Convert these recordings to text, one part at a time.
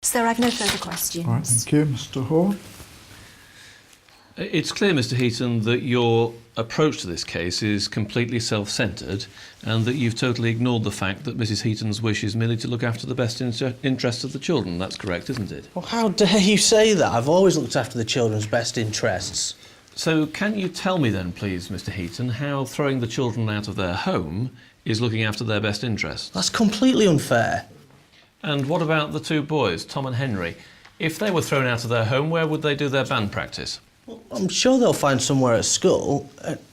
Sir, I've no further questions. All right, thank you. Mr Hoare? It's clear, Mr Heaton, that your approach to this case is completely self-centred and that you've totally ignored the fact that Mrs Heaton's wish is merely to look after the best interests of the children. That's correct, isn't it? Well, how dare you say that? I've always looked after the children's best interests. So can you tell me then, please, Mr Heaton, how throwing the children out of their home is looking after their best interests? That's completely unfair. And what about the two boys, Tom and Henry? If they were thrown out of their home, where would they do their band practice? Well, I'm sure they'll find somewhere at school.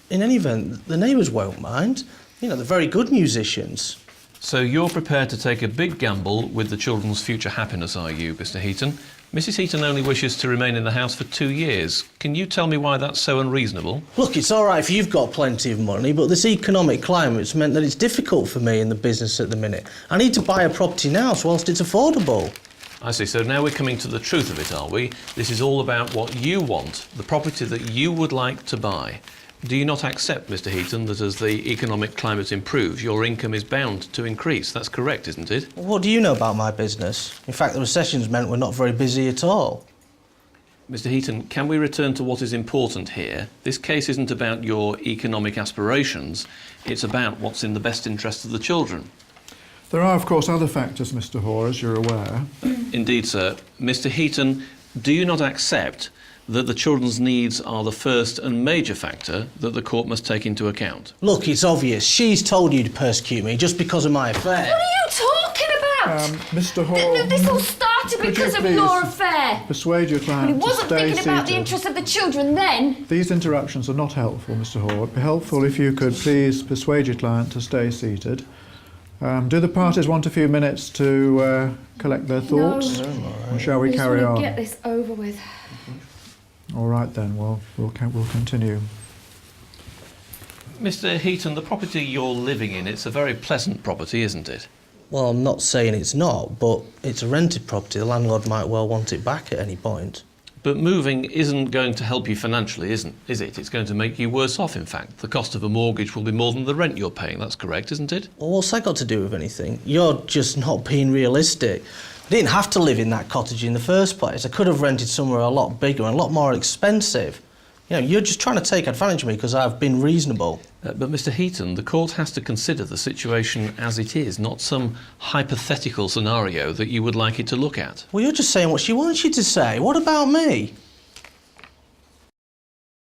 In any event, the neighbours won't mind. You know, they're very good musicians. So you're prepared to take a big gamble with the children's future happiness, are you, Mr Heaton? Mrs Heaton only wishes to remain in the house for 2 years. Can you tell me why that's so unreasonable? Look, it's all right if you've got plenty of money, but this economic climate's meant that it's difficult for me in the business at the minute. I need to buy a property now whilst it's affordable. I see. So now we're coming to the truth of it, are we? This is all about what you want, the property that you would like to buy. Do you not accept, Mr Heaton, that as the economic climate improves, your income is bound to increase? That's correct, isn't it? What do you know about my business? In fact, the recession's meant we're not very busy at all. Mr Heaton, can we return to what is important here? This case isn't about your economic aspirations, it's about what's in the best interest of the children. There are, of course, other factors, Mr Hoare, as you're aware. Indeed, sir. Mr Heaton, do you not accept that the children's needs are the first and major factor that the court must take into account? Look, it's obvious. She's told you to persecute me just because of my affair. What are you talking about? Mr Hoare... This all started could because you of please your affair. persuade your He client to wasn't stay thinking about the seated? interests of the children then. These interruptions are not helpful, Mr Hoare. It'd be helpful if you could please persuade your client to stay seated. Do the parties want a few minutes to collect their thoughts? No. Or shall we carry on? Get this over with. All right then, well, we'll continue. Mr Heaton, the property you're living in, it's a very pleasant property, isn't it? Well, I'm not saying it's not, but it's a rented property. The landlord might well want it back at any point. But moving isn't going to help you financially, is it? It's going to make you worse off, in fact. The cost of a mortgage will be more than the rent you're paying. That's correct, isn't it? Well, what's that got to do with anything? You're just not being realistic. I didn't have to live in that cottage in the first place. I could have rented somewhere a lot bigger and a lot more expensive. You know, you're just trying to take advantage of me because I've been reasonable. But Mr Heaton, the court has to consider the situation as it is, not some hypothetical scenario that you would like it to look at. Well, you're just saying what she wants you to say. What about me?